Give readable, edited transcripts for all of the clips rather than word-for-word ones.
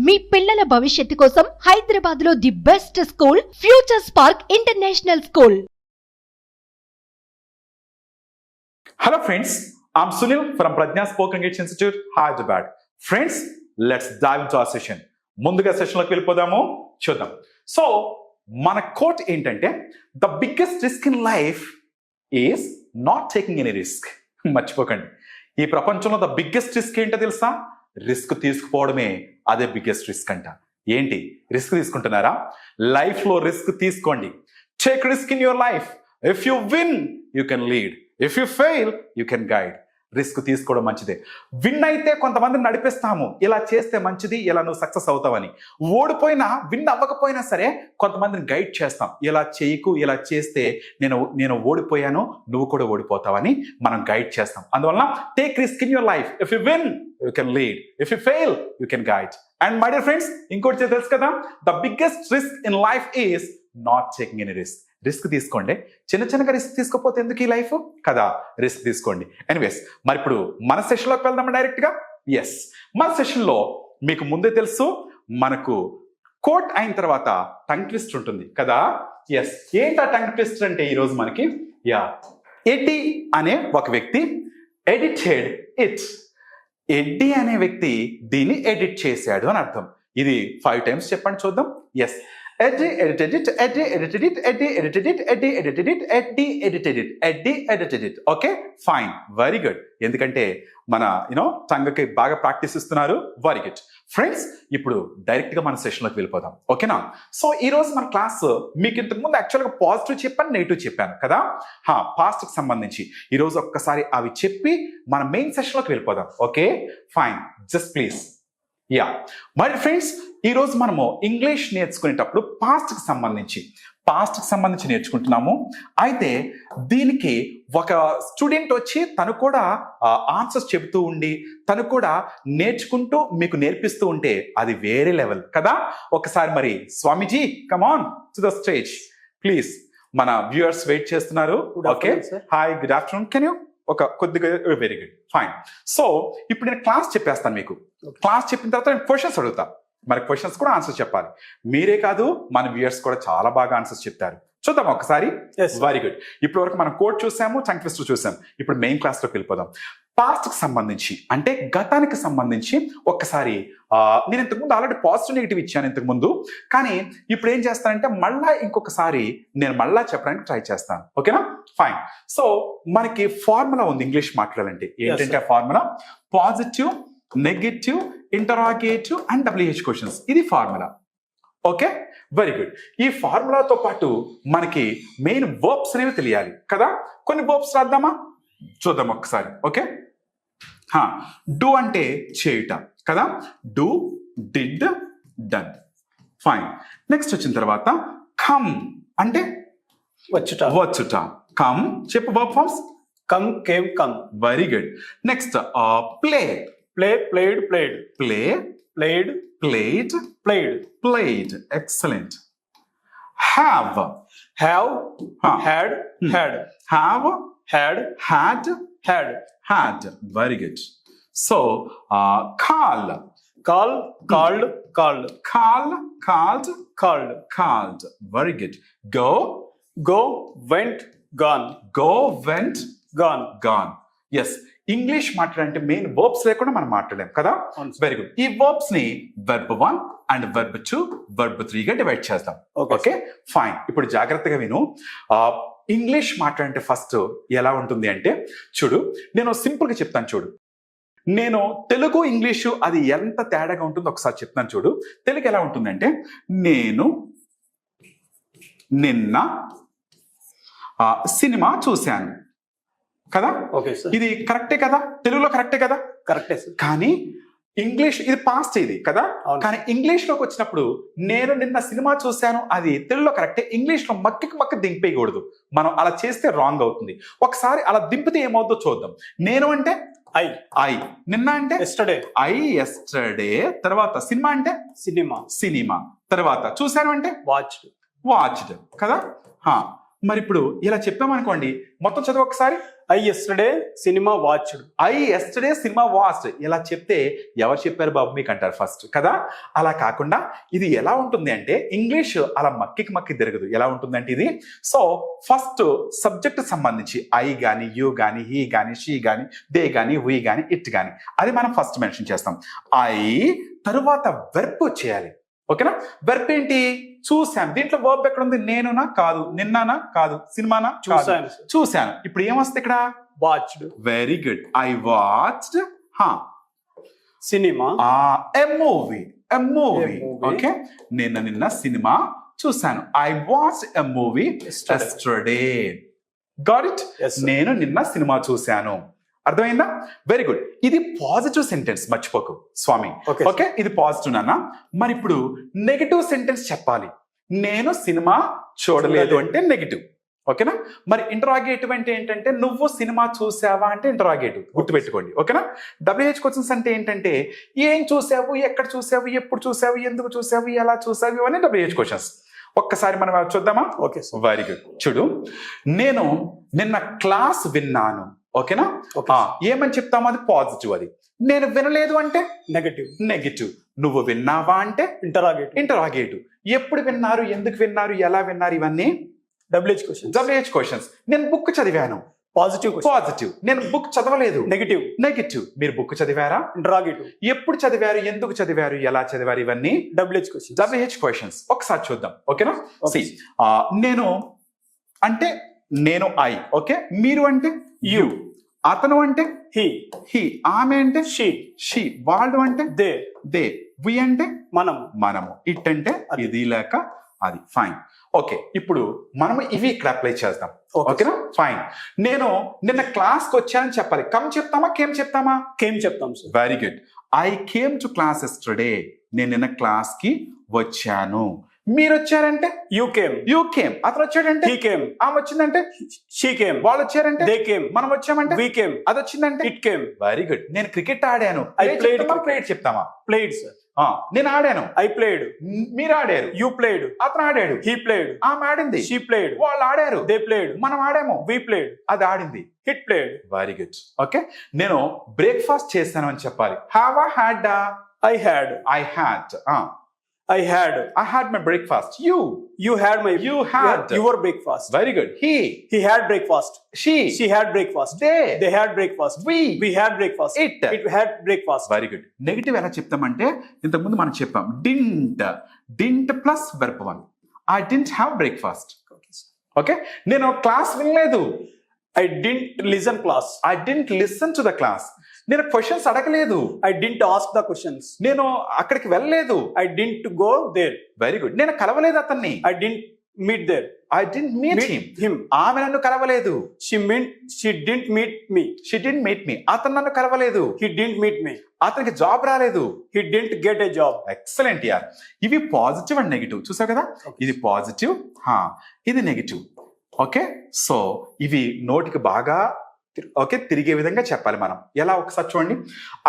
మీ పిల్లల భవిష్యత్తు కోసం హైదరాబాద్ లో the best school future spark international school. Hello friends, I'm Sunil from Prajna Spoken English Institute, Hyderabad. Friends, let's dive into our session. ముందుగా సెషన్లోకి వెళ్ళిపోదాము, చూద్దాం. So మన కోట్ ఏంటంటే the biggest risk in life is not taking any risk. మర్చిపోకండి, ఈ ప్రపంచంలో the biggest risk ఏంటో తెలుసా? రిస్క్ తీసుకుపోవడమే అదే బిగ్గెస్ట్ రిస్క్ అంట. ఏంటి రిస్క్ తీసుకుంటున్నారా? లైఫ్లో రిస్క్ తీసుకోండి. Take risk in your life. If you win you can lead, if you fail you can guide. Risk తీసుకోవడం మంచిదే. విన్ అయితే కొంతమందిని నడిపిస్తాము, ఇలా చేస్తే మంచిది, ఇలా నువ్వు సక్సెస్ అవుతావని. ఓడిపోయినా, విన్ అవ్వకపోయినా సరే కొంతమందిని గైడ్ చేస్తాం, ఇలా చేయకు, ఇలా చేస్తే నేను ఓడిపోయాను, నువ్వు కూడా ఓడిపోతావని మనం గైడ్ చేస్తాం. అందువలన take risk in your life. If you win you can lead, if you fail you can guide. And my dear friends, ఇంకోటి తెలుసు కదా, the biggest risk in life is not taking any risk. Risk తీసుకోండి. చిన్నగా risk తీసుకోపోతే ఎందుకు ఈ life కదా, risk తీసుకోండి. Anyways, మరి ఇప్పుడు మన సెషన్లోకి వెళ్దామా డైరెక్ట్గా? ఎస్, మన సెషన్లో మీకు ముందే తెలుసు, మనకు కోట్ అయిన తర్వాత టంగ్ ట్విస్ట్ ఉంటుంది కదా. ఎస్, ఏంటి ఆ టంగ్ ట్విస్ట్ అంటే ఈరోజు మనకి ఎడ్డీ అనే ఒక వ్యక్తి ఎడిటెడ్ ఇట్. ఎడ్డీ అనే వ్యక్తి దీన్ని ఎడిట్ చేశాడు అని అర్థం. ఇది 5 times చెప్పండి చూద్దాం. Yes, Eddie edited it, Eddie edited it, Eddie edited it, Eddie edited it, Eddie edited it, Eddie edited it. Okay, fine, very good. ఎందుకంటే మన టంగ్కి బాగా ప్రాక్టీస్ ఇస్తున్నారు. వెరీ గుడ్ ఫ్రెండ్స్, ఇప్పుడు డైరెక్ట్గా మన సెషన్లోకి వెళ్ళిపోదాం, ఓకేనా? సో ఈరోజు మన క్లాస్ మీకు ఇంతకుముందు యాక్చువల్గా పాజిటివ్ చెప్పాను, నెగిటివ్ చెప్పాను కదా. పాస్ట్కి సంబంధించి ఈరోజు ఒక్కసారి అవి చెప్పి మన మెయిన్ సెషన్లోకి వెళ్ళిపోదాం. Okay, fine, just please. మరి ఫ్రెండ్స్, ఈరోజు మనము ఇంగ్లీష్ నేర్చుకునేటప్పుడు పాస్ట్కి సంబంధించి నేర్చుకుంటున్నాము. అయితే దీనికి ఒక స్టూడెంట్ వచ్చి తను కూడా ఆన్సర్స్ చెబుతూ ఉండి తను కూడా నేర్చుకుంటూ మీకు నేర్పిస్తూ ఉంటే అది వేరే లెవెల్ కదా. ఒకసారి మరి Swamiji, come on to the stage please. మన వ్యూయర్స్ వెయిట్ చేస్తున్నారు. Okay, hi, good afternoon. Can you కొద్దిగా? Very good, fine. సో ఇప్పుడు నేను క్లాస్ చెప్పేస్తాను మీకు. క్లాస్ చెప్పిన తర్వాత నేను క్వశ్చన్స్ అడుగుతా. మరి క్వశ్చన్స్ కూడా ఆన్సర్స్ చెప్పాలి. మీరే కాదు, మన వ్యూయర్స్ కూడా చాలా బాగా ఆన్సర్స్ చెప్తారు. చూద్దాం ఒకసారి. Very good. ఇప్పటి వరకు మనం కోడ్ చూసాము, టంగ్ ట్విస్టర్ చూసాం. ఇప్పుడు మెయిన్ క్లాస్లోకి వెళ్ళిపోదాం. పాస్ట్కి సంబంధించి అంటే గతానికి సంబంధించి ఒక్కసారి నేను ఇంతకుముందు ఆల్రెడీ పాజిటివ్ నెగిటివ్ ఇచ్చాను ఇంతకుముందు, కానీ ఇప్పుడు ఏం చేస్తానంటే మళ్ళా ఇంకొకసారి నేను మళ్ళా చెప్పడానికి ట్రై చేస్తాను. ఓకేనా? ఫైన్. సో మనకి ఫార్ములా ఉంది ఇంగ్లీష్ మాట్లాడాలంటే. ఏంటంటే ఆ formula positive, negative, interrogative and WH questions. ఇది ఫార్ములా. Okay, very good. ఈ ఫార్ములాతో పాటు మనకి మెయిన్ వర్బ్స్ అనేవి తెలియాలి కదా. కొన్ని వర్బ్స్ రాద్దామా? చూద్దాం ఒకసారి. ఓకే, డూ అంటే చేయుట కదా. Do, did, done. Fine. Next వచ్చిన తర్వాత కమ్ అంటే వచ్చుట. కమ్ చెప్పు verb forms. Come, came, come. Very good. Next play. Play, played, played. Play, played, played, played. Played. Excellent. Have. Have, had, had. Have, had, had, had. had. Very good. So call. Call, called, called. Call, called, called. called. Very good. Go. Go, went, gone. Go, went, gone. gone. Yes, English మాట్లాడంటే main verbs లేకుండా మనం మాట్లాడలేం కదా. Very good. ఈ verbs ని verb 1 and verb 2, verb 3 గా divide చేస్తాం. Okay, fine. ఇప్పుడు జాగ్రత్తగా విను. ఇంగ్లీష్ మాట్లాడంటే ఫస్ట్ ఎలా ఉంటుంది అంటే చూడు, నేను సింపుల్గా చెప్తాను చూడు. నేను తెలుగు ఇంగ్లీషు అది ఎంత తేడాగా ఉంటుందో ఒకసారి చెప్తాను చూడు. తెలుగు ఎలా ఉంటుందంటే నేను నిన్న సినిమా చూశాను కదా. ఓకే సార్, ఇది కరెక్టే కదా, తెలుగులో కరెక్టే కదా. కరెక్టే సార్. కానీ ఇంగ్లీష్ ఇది పాస్ట్ ఇది కదా. కానీ ఇంగ్లీష్ లోకి వచ్చినప్పుడు నేను నిన్న సినిమా చూశాను అది తెలుగులో కరెక్టే. ఇంగ్లీష్ లో మక్కి దింపేయకూడదు. మనం అలా చేస్తే రాంగ్ అవుతుంది. ఒకసారి అలా దింపితే ఏమవుతుందో చూద్దాం. నేను అంటే ఐ, నిన్న అంటే ఎస్టర్డే, ఐ ఎస్టర్డే. తర్వాత సినిమా అంటే సినిమా, సినిమా. తర్వాత చూశాను అంటే వాచ్డ్, వాచ్డ్ కదా. మరి ఇప్పుడు ఇలా చెప్పామనుకోండి, మొత్తం చదువు ఒకసారి. I yesterday cinema watched. I yesterday cinema watched. ఇలా చెప్తే ఎవరు చెప్పారు బాబు మీకు అంటారు ఫస్ట్ కదా. అలా కాకుండా ఇది ఎలా ఉంటుంది అంటే ఇంగ్లీష్ అలా మక్కి తిరగదు. ఎలా ఉంటుందంటే ఇది, సో ఫస్ట్ సబ్జెక్ట్ సంబంధించి ఐ గాని, యూ గాని, హీ గాని, షీ గాని, దే గాని, వీ గాని, ఇట్ గాని, అది మనం ఫస్ట్ మెన్షన్ చేస్తాం. ఐ తరువాత వెర్బ్ చేయాలి. ఓకేనా? వెర్బ్ ఏంటి? చూశాను. దీంట్లో వర్బ్ ఎక్కడ ఉంది? నేనునా? కాదు. నిన్నానా? కాదు. సినిమానా? చూశాను. చూశాను. ఇప్పుడు ఏమొస్తుంది ఇక్కడ? Watched. Very good. I watched Cinema. A movie. A movie. A movie. Okay, నిన్న సినిమా చూశాను. I watch a movie Yesterday. Yesterday. Got it? Yes, sir. నేను నిన్న సినిమా చూశాను. అర్థమైందా? Very good. ఇది పాజిటివ్ సెంటెన్స్, మర్చిపోకు స్వామి. Okay, ఓకే, ఇది positive నాన్న. మరి ఇప్పుడు నెగటివ్ సెంటెన్స్ చెప్పాలి. నేను సినిమా చూడలేదు అంటే నెగటివ్. ఓకేనా? మరి ఇంటరాగేటివ్ అంటే ఏంటంటే నువ్వు సినిమా చూసావా అంటే ఇంటరాగేటివ్. గుర్తుపెట్టుకోండి. ఓకేనా? WH క్వశ్చన్స్ అంటే ఏంటంటే ఏం చూసావు, ఎక్కడ చూసావు, ఎప్పుడు చూసావు, ఎందుకు చూసావు, ఎలా చూసావు, ఇవన్నీ WH క్వశ్చన్స్. ఒక్కసారి మనం అవి చూద్దామా? Okay, sir. Very good. చూడు, నేను నిన్న క్లాస్ విన్నాను. ఓకేనా? Okay. ఏమని చెప్తాము? అది పాజిటివ్. అది నేను వినలేదు అంటే Negative. నెగటివ్. నువ్వు విన్నావా అంటే Interrogative. ఇంటరాగేటివ్. ఎప్పుడు విన్నారు, ఎందుకు విన్నారు, ఎలా విన్నారు, ఇవన్నీ WH questions. WH questions. నేను బుక్ చదివాను. Positive question. పాజిటివ్. నేను బుక్ చదవలేదు. Negative. నెగటివ్. మీరు బుక్ చదివారా? Interrogative. ఎప్పుడు చదివారు, ఎందుకు చదివారు, ఎలా చదివారు, ఇవన్నీ WH questions. WH questions. ఒకసారి చూద్దాం. ఓకేనా? Okay. See, నేను అంటే నేను ఐ. ఓకే, మీరు అంటే యు, అతను అంటే He. హీ, ఆమె అంటే She. షీ, వాళ్ళు అంటే They. దే, వి అంటే Manam. మనము, ఇట్ అంటే అది. ఇది లేక అది. ఫైన్. ఓకే, ఇప్పుడు మనం ఇవి ఇక్కడ అప్లై చేద్దాం. Okay. ఓకేనా? ఫైన్. నేను నిన్న క్లాస్కి వచ్చానని చెప్పాలి. కమ్ చెప్తామా, కేమ్ చెప్తామా? Came చెప్తాం sir. Very good. I came to class yesterday. నేను నిన్న క్లాస్ కి వచ్చాను. మీరు వచ్చారంటే You came. You came. అతను వచ్చాడంటే He came. ఆమె వచ్చిందంటే She came. వాళ్ళు వచ్చారంటే They came. మనం వచ్చామంటే We came. అది వచ్చిందంటే It came. Very good. నేను క్రికెట్ ఆడాను. I played cricket. ప్లేడ్ చెప్తామా? Played sir. నేను ఆడాను. I played. మీరు ఆడారు. You played. అతను ఆడాడు. He played. ఆమె ఆడింది. She played. వాళ్ళు ఆడారు. They played. మనం ఆడాము. We played. అది ఆడింది. It played. Very good. Okay, నేను బ్రేక్ఫాస్ట్ చేశాను అని చెప్పాలి. హ్యావ్ ఆ హ్యాడ్ ఆ? I had. I had. I had. I had my breakfast. You had my. You had. Your breakfast. Very good. He had breakfast. She had breakfast. They had breakfast. We had breakfast. It had breakfast. Very good. Negative ఎలా చెప్తామంటే ఇంతకుముందు మనం చెప్పాం. Didn't plus verb 1. I didn't have breakfast. Okay, నేను class వినలేదు. I didn't listen class. I didn't listen to the class. నేను questions అడగలేదు. I didn't ask the questions. నేను అక్కడికి వెళ్ళలేదు. I didn't go there. Very good. నేను కలవలేదు అతన్ని. I didn't meet there. I didn't meet him. ఆమె నన్ను కలవలేదు. She didn't meet me. She didn't meet me. అతను నన్ను కలవలేదు. He didn't meet me. అతనికి జాబ్ రాలేదు. He didn't get a job. Excellent యార్. ఇవి పాజిటివ్ అండ్ నెగిటివ్. చూసావు కదా? ఇది పాజిటివ్, ఇది నెగిటివ్. ఓకే, సో ఇవి నోటికి బాగా తిరిగే విధంగా చెప్పాలి మనం. ఎలా ఒకసారి చూడండి.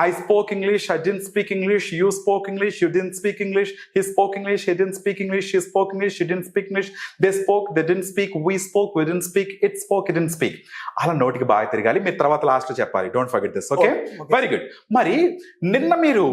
I spoken English, I didn't speak English, you spoken English, you didn't speak English, he spoken English, he didn't speak English, she spoken English, she didn't speak English, they spoke, they didn't speak, we spoke, we didn't speak, it spoke, it didn't speak. అలా నోటికి బాగా తిరగాలి. మీరు తర్వాత last లో చెప్పాలి. Don't forget this. Okay, very good. మరి నిన్న మీరు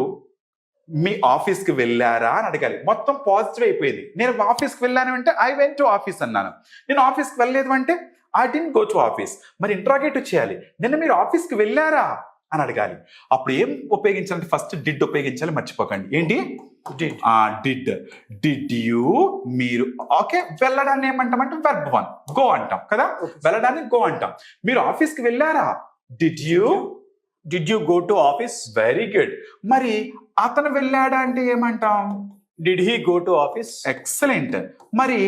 మీ ఆఫీస్కి వెళ్ళారా అని అడగాలి. మొత్తం పాజిటివ్ అయిపోయింది. నేను ఆఫీస్కి వెళ్ళాను అంటే ఐ వెంట్ టు ఆఫీస్ అన్నాను. నేను ఆఫీస్కి వెళ్ళలేదు అంటే I didn't go to office. మరి ఇంట్రాగేటివ్ చేయాలి. నిన్న మీరు ఆఫీస్కి వెళ్ళారా అని అడగాలి. అప్పుడు ఏం ఉపయోగించాలంటే ఫస్ట్ డిడ్ ఉపయోగించాలి, మర్చిపోకండి. ఏంటి? డిడ్ యూ, మీరు. ఓకే, వెళ్ళడాన్ని ఏమంటామంటే వెర్బ్ 1 గో అంటాం కదా. వెళ్ళడాన్ని గో అంటాం. మీరు ఆఫీస్కి వెళ్ళారా? Did you go to office? Very good. మరి అతను వెళ్ళాడా అంటే ఏమంటాం? Did he go to office? Excellent. మరి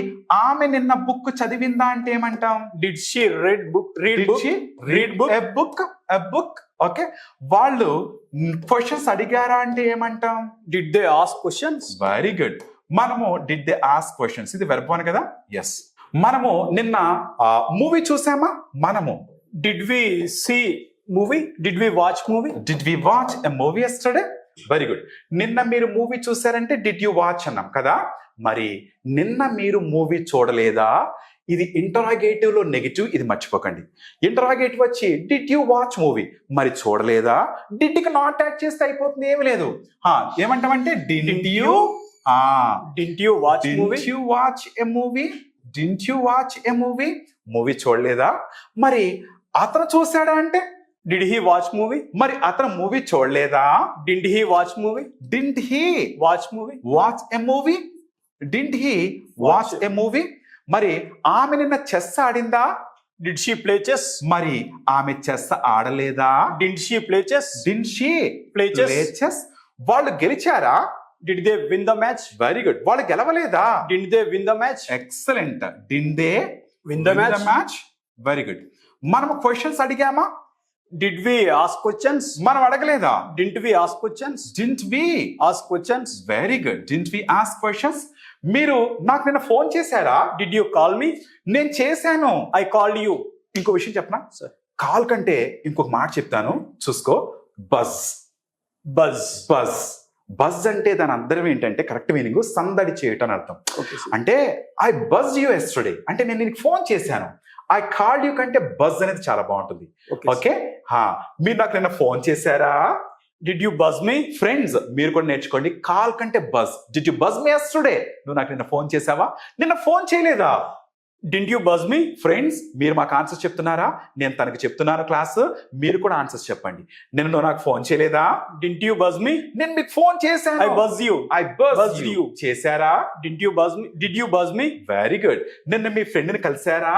ఆమె నిన్న బుక్ చదివిందా అంటే ఏమంటాం? Did she read book? Did she read book? A book. Okay, వాళ్ళు క్వశ్చన్స్ అడిగారా అంటే ఏమంటాం? Did they ask questions? Very good. మనము డిడ్ దే ఆస్క్ క్వశ్చన్స్, ఇది వెర్బ్ 1 కదా. ఎస్. మనము నిన్న మూవీ చూసామా? మనము Did we see movie? Did we watch movie? Did we watch a movie yesterday? Very good. నిన్న మీరు మూవీ చూసారంటే డిడ్ యూ వాచ్ అన్నాం కదా. మరి నిన్న మీరు మూవీ చూడలేదా? ఇది ఇంటరాగేటివ్ లో నెగిటివ్, ఇది మర్చిపోకండి. ఇంటరాగేటివ్ వచ్చి డిడ్ యూ వాచ్ మూవీ, మరి చూడలేదా? డిడ్ కి నాట్ యాడ్ చేస్తే అయిపోతుంది, ఏమి లేదు. ఏమంటామంటే didn't you watch movie? You watch a movie, didn't you watch a movie, movie చూడలేదా? మరి అతను చూశాడా అంటే Did he watch movie? మరి అతను మూవీ చూడలేదా? Didn't he watch movie? Didn't he Watch movie? Watch a movie, didn't he watch a movie. మరి ఆమె నిన్న చెస్ ఆడిందా? Did she play chess? మరి ఆమె చెస్ ఆడలేదా? Didn't she play chess? Didn't she Play chess? Chess. వాళ్ళు గెలిచారా? Did they win the match? Very good. వాళ్ళు గెలవలేదా? Didn't they win the match? Excellent. Didn't they Win the match? Match. Very good. మనం questions అడిగామా? Did we ask questions? మనం అడగలేదా? Didn't we ask questions? Didn't we Ask questions? Very good. Didn't we ask questions. మీరు నాకు నిన్న phone చేశారా? Did you call me? నేను చేశాను. I called you. ఇంకో విషయం చెప్పనా? Sir. కాల్ కంటే ఇంకొక మాట చెప్తాను, చూసుకో. బజ్. Buzz. బజ్. బజ్ అంటే దాని అర్థం ఏంటంటే, కరెక్ట్ మీనింగ్ సందడి చేయటం అని అర్థం. Okay, sir. అంటే ఐ బజ్ యూ ఎస్టర్డే అంటే నేను నీకు ఫోన్ చేశాను. ఐ కాల్డ్ యూ కంటే బజ్ అనేది చాలా బాగుంటుంది. Okay, sir. ఓకే. మీరు నాకు నిన్న ఫోన్ చేశారా? Did you buzz me? Friends మీరు కూడా నేర్చుకోండి. కాల్ కంటే buzz. Did you buzz me yesterday? నువ్వు నాకు నిన్న ఫోన్ చేసావా? నిన్న ఫోన్ చేయలేదా? Didn't you buzz me? Friends మీరు మాకు ఆన్సర్స్ చెప్తున్నారా? నేను తనకి చెప్తున్నాను క్లాస్, మీరు కూడా ఆన్సర్స్ చెప్పండి. నిన్న నువ్వు నాకు ఫోన్ చేయలేదా? Didn't you buzz me? నేను మీకు ఫోన్ చేశాను. I buzz you. I buzz Buzzed you. you. చేశారా? Didn't you buzz me? Did you buzz me? Very good. నిన్న మీ ఫ్రెండ్ ని కలిశారా?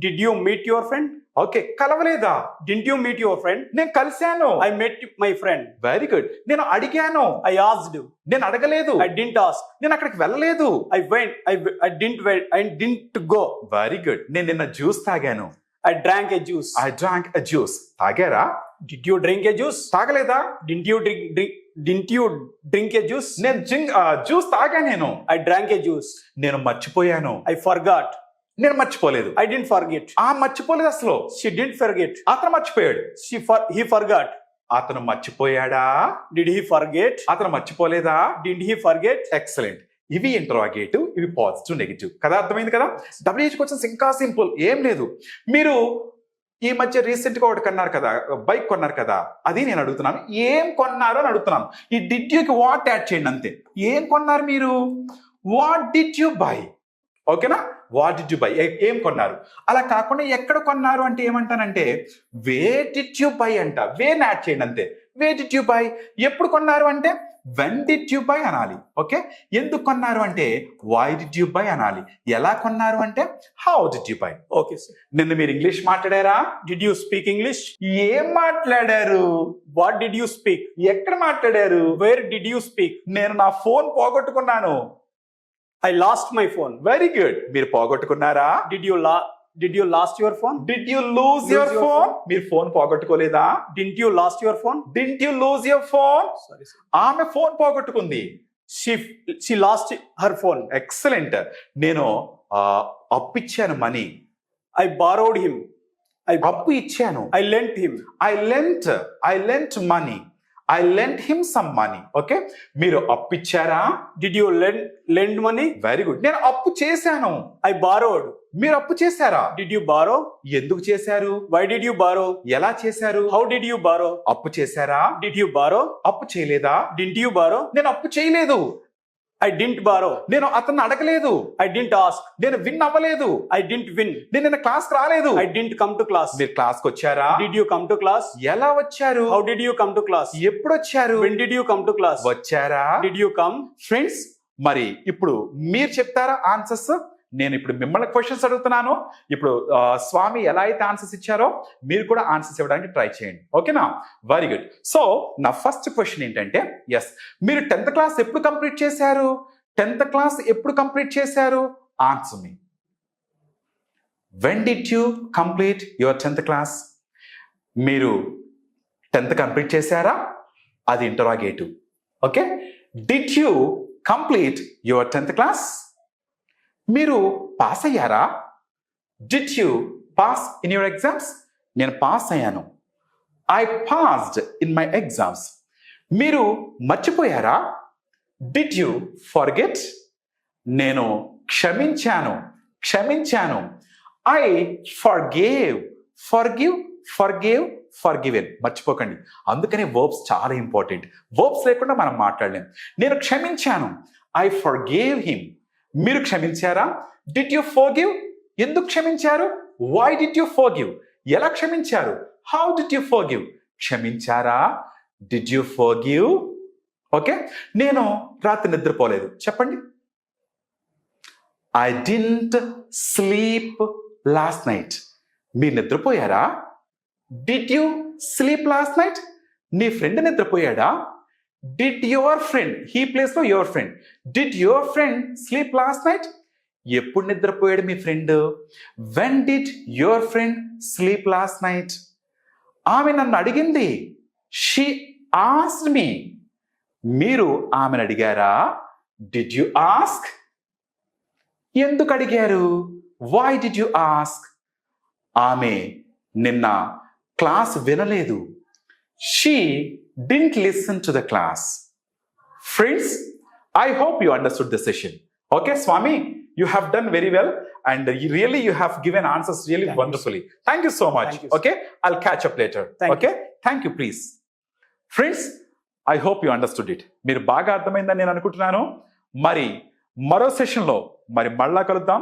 Did you meet your friend? Okay. కలవలేదా? Didn't you meet your friend? నేను కలిశాను. I met my friend. Very good. నేను అడిగాను. I asked you. నేను అడగలేదు. I didn't ask. నేను అక్కడికి వెళ్ళలేదు. I went. I didn't went. I didn't go. Very good. నేను నిన్న జ్యూస్ తాగాను. I drank a juice. I drank a juice. తాగారా? Did you drink a juice? తాగలేదా? Didn't you Didn't you drink a juice? నేను juice తాగా. నేను I drank a juice. నేను మర్చిపోయాను. I forgot. నేను మర్చిపోలేదు. I didn't forget. మర్చిపోలేదు అసలు. She didn't forget. అతను మర్చిపోయాడు. He forgot. అతను మర్చిపోయాడా? Did he forget? అతను మర్చిపోలేదా? Did he forget? ఎక్సలెంట్. ఇవి ఇంటరాగేటివ్, ఇవి పాజిటివ్, నెగిటివ్ కదా. అర్థమైంది కదా? WH క్వశ్చన్స్ ఇంకా సింపుల్, ఏం లేదు. మీరు ఈ మధ్య రీసెంట్ గా ఒకటి కొన్నారు కదా, బైక్ కొన్నారు కదా, అది నేను అడుగుతున్నాను. ఏం కొన్నారు అని అడుగుతున్నాను. ఈ డిడ్ యూకి వాట్ యాడ్ చేయండి అంతే. ఏం కొన్నారు మీరు? What did you by? ఓకేనా? వాట్ డిడ్ యూ బై, ఏం కొన్నారు. అలా కాకుండా ఎక్కడ కొన్నారు అంటే ఏమంటానంటే వేర్ డిడ్ యూ బై అంట. వేర్ యాడ్ చేయండి అంతే. Where did you by. ఎప్పుడు కొన్నారు అంటే వెన్ డిడ్ యూ బై అనాలి. ఓకే. ఎందుకు కొన్నారు అంటే వై డిడ్ యూ బై అనాలి. ఎలా కొన్నారు అంటే how did you by. Okay, sir. నిన్న మీరు ఇంగ్లీష్ మాట్లాడారా? Did you speak English? ఏం మాట్లాడారు? What did you speak? ఎక్కడ మాట్లాడారు? Where did you speak? నేను నా ఫోన్ పోగొట్టుకున్నాను. I lost my phone. Very good. మీరు పోగొట్టుకున్నారా? Did you lost your phone? Did you lose your your phone? మీరు ఫోన్ పోగొట్టుకోలేదా? Didn't you lost your phone? Didn't you lose your phone? Sorry, sir. ఆమె phone పోగొట్టుకుంది. She lost her phone. Excellent. నేను అప్పిచ్చాను money. I borrowed him. అప్పు ఇచ్చాను. I lent him. I lent money. I lent him some money. Okay. మీరు అప్పిచ్చారా? Did you lend money? Very good. నేను అప్పు చేశాను. I borrowed. మీరు అప్పు చేశారా? Did you borrow? ఎందుకు చేశారు? Why did you borrow? ఎలా చేశారు? How did you borrow? అప్పు చేశారా? Did you borrow? అప్పు చేయలేదా? Didn't you borrow? నేను అప్పు చేయలేదు. I didn't borrow. నేను అతన్ని అడగలేదు. I didn't ask. నేను విన్ అవ్వలేదు. I didn't win. నేను నిన్న క్లాస్ రాలేదు. I didn't come to class. మీరు క్లాస్కి వచ్చారా? Did you come to class? ఎలా వచ్చారు? How did you come to class? ఎప్పుడు వచ్చారు? When did you come to class? వచ్చారా? Did you come? ఫ్రెండ్స్ మరి ఇప్పుడు మీరు చెప్తారా ఆన్సర్స్? నేను ఇప్పుడు మిమ్మల్ని క్వశ్చన్స్ అడుగుతున్నాను. ఇప్పుడు స్వామి ఎలా అయితే ఆన్సర్స్ ఇచ్చారో మీరు కూడా ఆన్సర్స్ ఇవ్వడానికి ట్రై చేయండి. ఓకేనా? Very good. సో నా ఫస్ట్ క్వశ్చన్ ఏంటంటే, ఎస్ మీరు 10th క్లాస్ ఎప్పుడు కంప్లీట్ చేశారు? 10th క్లాస్ ఎప్పుడు కంప్లీట్ చేశారు? Answer me. When did you complete your 10th class? మీరు 10th కంప్లీట్ చేశారా? అది interrogative. Okay. Did you complete your 10th class? మీరు పాస్ అయ్యారా? Did you pass in your exams? నేను పాస్ అయ్యాను. I passed in my exams. మీరు మర్చిపోయారా? Did you forget? నేను క్షమించాను. ఐ ఫర్గివెన్ మర్చిపోకండి. అందుకనే వర్బ్స్ చాలా ఇంపార్టెంట్. వర్బ్స్ లేకుండా మనం మాట్లాడలేం. నేను క్షమించాను, ఐ ఫర్గేవ్ హిమ్. మీరు క్షమించారా? Did you forgive? ఎందుకు క్షమించారు? Why did you forgive? ఎలా క్షమించారు? How did you forgive? క్షమించారా? Did you forgive? ఓకే. నేను రాత్రి నిద్రపోలేదు, చెప్పండి. I didn't sleep last night. మీరు నిద్రపోయారా? Did you sleep last night? నీ ఫ్రెండ్ నిద్రపోయాడా? Did your friend, he place లో your friend, did your friend sleep last night? ఎప్పుడు నిద్రపోయాడు మీ friend? When did your friend sleep last night? ఆమె నన్ను అడిగింది, షీ ఆస్క్డ్ మీ. మీరు ఆమెను అడిగారా? Did you ask? ఎందుకు అడిగారు? Why did you ask? ఆమె నిన్న క్లాస్ వినలేదు. She didn't listen to the class. Friends, I hope you understood the session. Okay Swami, you have done very well, and you have given answers really wonderfully. Thank you so much. Okay, I'll catch up later. Thank you please. Friends, I hope you understood it. మీరు బాగా అర్థమైందని నేను అనుకుంటున్నాను. మరి మరో సెషన్లో మళ్ళా కలుద్దాం.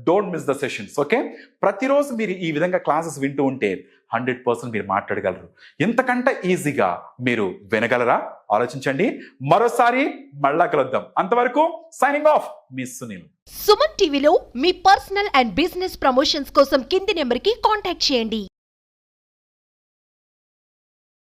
Don't miss the sessions. Okay, ప్రతిరోజు మీరు ఈ విధంగా క్లాసెస్ వింటూ ఉంటే 100% మీరు మాట్లాడగలరు. ఇంతకంటే ఈజీగా మీరు వినగలరా? ఆలోచించండి. మరోసారి మళ్ళా కలుద్దాం. అంతవరకు సైనింగ్ ఆఫ్, మీ సునీల్. సుమన్ టీవీలో మీ పర్సనల్ అండ్ బిజినెస్ ప్రమోషన్స్ కోసం కింది నెంబర్కి కాంటాక్ట్ చేయండి.